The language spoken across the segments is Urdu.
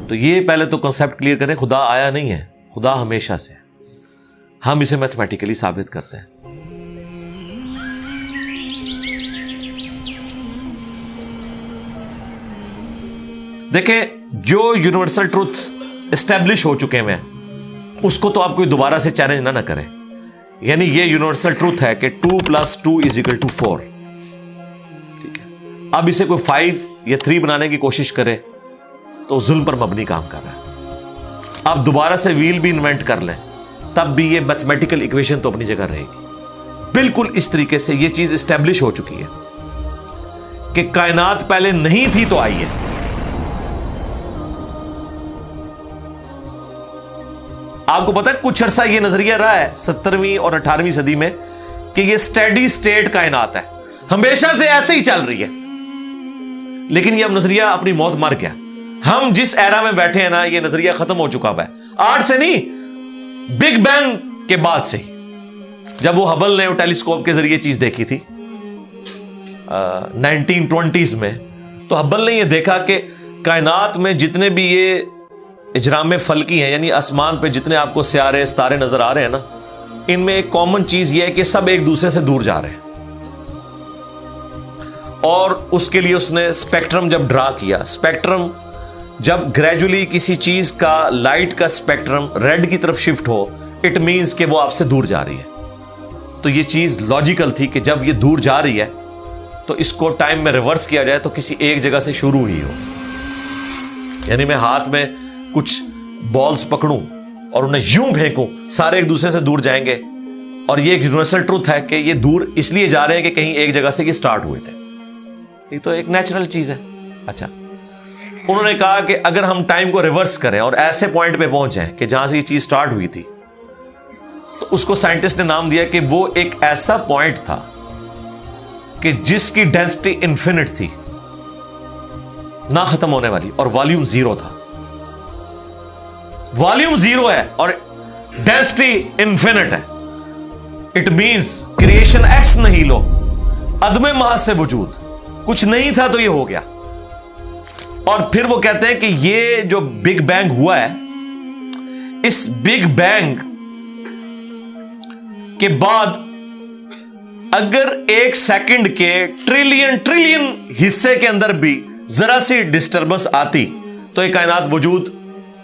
تو یہ پہلے تو کنسپٹ کلیئر کریں، خدا آیا نہیں ہے، خدا ہمیشہ سے ہے، ہم اسے میتھمیٹیکلی ثابت کرتے ہیں۔ دیکھیں، جو یونیورسل ٹروتھ اسٹیبلش ہو چکے ہیں اس کو تو آپ کوئی دوبارہ سے چیلنج نہ کریں۔ یعنی یہ یونیورسل ٹروتھ ہے کہ 2 + 2 = 4، ٹھیک ہے؟ اب اسے کوئی 5 یا 3 بنانے کی کوشش کرے تو ظلم پر مبنی کام کر رہا ہے۔ آپ دوبارہ سے ویل بھی انوینٹ کر لیں تب بھی یہ میتھمیٹیکل ایکویشن تو اپنی جگہ رہے گی۔ بالکل اس طریقے سے یہ چیز اسٹیبلش ہو چکی ہے کہ کائنات پہلے نہیں تھی تو آئی ہے۔ آپ کو پتا ہے کچھ عرصہ یہ نظریہ رہا ہے 17ویں اور 18ویں صدی میں کہ یہ اسٹیڈی اسٹیٹ کائنات ہے، ہمیشہ سے ایسے ہی چل رہی ہے، لیکن یہ اب نظریہ اپنی موت مر گیا۔ ہم جس ایرا میں بیٹھے ہیں نا، یہ نظریہ ختم ہو چکا ہے، آج سے نہیں، بگ بینگ کے بعد سے ہی، جب وہ ہبل نے ٹیلیسکوپ کے ذریعے چیز دیکھی تھی 1920s میں، تو ہبل نے یہ دیکھا کہ کائنات میں جتنے بھی یہ اجرام فلکی ہیں، یعنی آسمان پہ جتنے آپ کو سیارے ستارے نظر آ رہے ہیں نا، ان میں ایک کامن چیز یہ ہے کہ سب ایک دوسرے سے دور جا رہے ہیں۔ اور اس کے لیے اس نے اسپیکٹرم جب ڈرا کیا، اسپیکٹرم جب گریجولی کسی چیز کا لائٹ کا اسپیکٹرم ریڈ کی طرف شفٹ ہو، اٹ مینز کہ وہ آپ سے دور جا رہی ہے۔ تو یہ چیز لاجیکل تھی کہ جب یہ دور جا رہی ہے تو اس کو ٹائم میں ریورس کیا جائے تو کسی ایک جگہ سے شروع ہی ہو۔ یعنی میں ہاتھ میں کچھ بالز پکڑوں اور انہیں یوں پھینکوں، سارے ایک دوسرے سے دور جائیں گے، اور یہ ایک یونیورسل ٹروتھ ہے کہ یہ دور اس لیے جا رہے ہیں کہ کہیں ایک جگہ سے یہ سٹارٹ ہوئے تھے۔ یہ تو ایک نیچرل چیز ہے۔ اچھا، انہوں نے کہا کہ اگر ہم ٹائم کو ریورس کریں اور ایسے پوائنٹ پہ پہنچ جائیں کہ جہاں سے یہ چیز سٹارٹ ہوئی تھی، تو اس کو سائنٹسٹ نے نام دیا کہ وہ ایک ایسا پوائنٹ تھا کہ جس کی ڈینسٹی انفینٹ تھی، نہ ختم ہونے والی، اور والیوم 0 تھا۔ والیوم 0 ہے اور ڈینسٹی انفینٹ ہے، اٹ مینز کریشن ایکس نہیں لو، عدم محض سے وجود، کچھ نہیں تھا تو یہ ہو گیا۔ اور پھر وہ کہتے ہیں کہ یہ جو بگ بینگ ہوا ہے، اس بگ بینگ کے بعد اگر 1 سیکنڈ کے ٹریلین حصے کے اندر بھی ذرا سی ڈسٹربنس آتی تو یہ کائنات وجود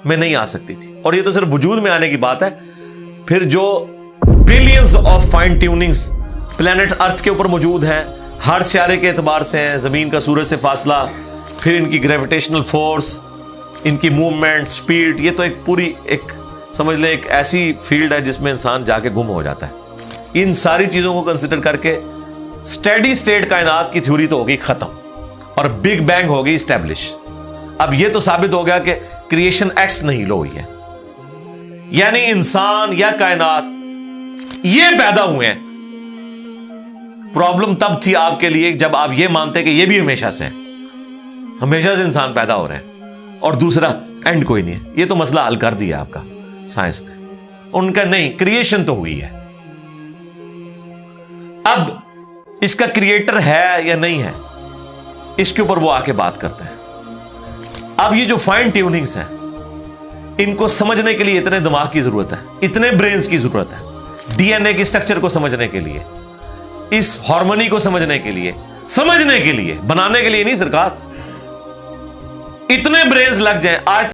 میں نہیں آ سکتی تھی۔ اور یہ تو صرف وجود میں آنے کی بات ہے، پھر جو billions of fine tunings planet earth کے اوپر موجود ہیں، ہر سیارے کے اعتبار سے ہیں، زمین کا سورج سے فاصلہ، پھر ان کی گریویٹیشنل فورس، ان کی موومنٹ، سپیڈ، یہ تو ایک پوری ایک سمجھ لیں ایک ایسی فیلڈ ہے جس میں انسان جا کے گم ہو جاتا ہے۔ ان ساری چیزوں کو کنسیڈر کر کے اسٹیڈی اسٹیٹ کائنات کی تھیوری تو ہوگی ختم اور بگ بینگ ہوگی اسٹیبلش۔ اب یہ تو ثابت ہو گیا کہ کریشن ایکس نہیں لو ہوئی ہے، یعنی انسان یا کائنات یہ پیدا ہوئے ہیں۔ پرابلم تب تھی آپ کے لیے جب آپ یہ مانتے کہ یہ بھی ہمیشہ سے ہیں، ہمیشہ سے انسان پیدا ہو رہے ہیں اور دوسرا اینڈ کوئی نہیں ہے۔ یہ تو مسئلہ حل کر دیا آپ کا سائنس نے، ان کا نہیں، کریشن تو ہوئی ہے۔ اب اس کا کریٹر ہے یا نہیں ہے، اس کے اوپر وہ آ کے بات کرتے ہیں۔ اب یہ جو فائن ٹیوننگز ہیں، ان کو سمجھنے کے لیے اتنے دماغ کی ضرورت ہے، اتنے برینز کی ضرورت ہے، ڈی این اے کی اسٹرکچر کو سمجھنے کے لیے، اس ہارمونی کو سمجھنے کے لیے، بنانے کے لیے نہیں سرکار، اتنے برینز لگ جائیں۔ آج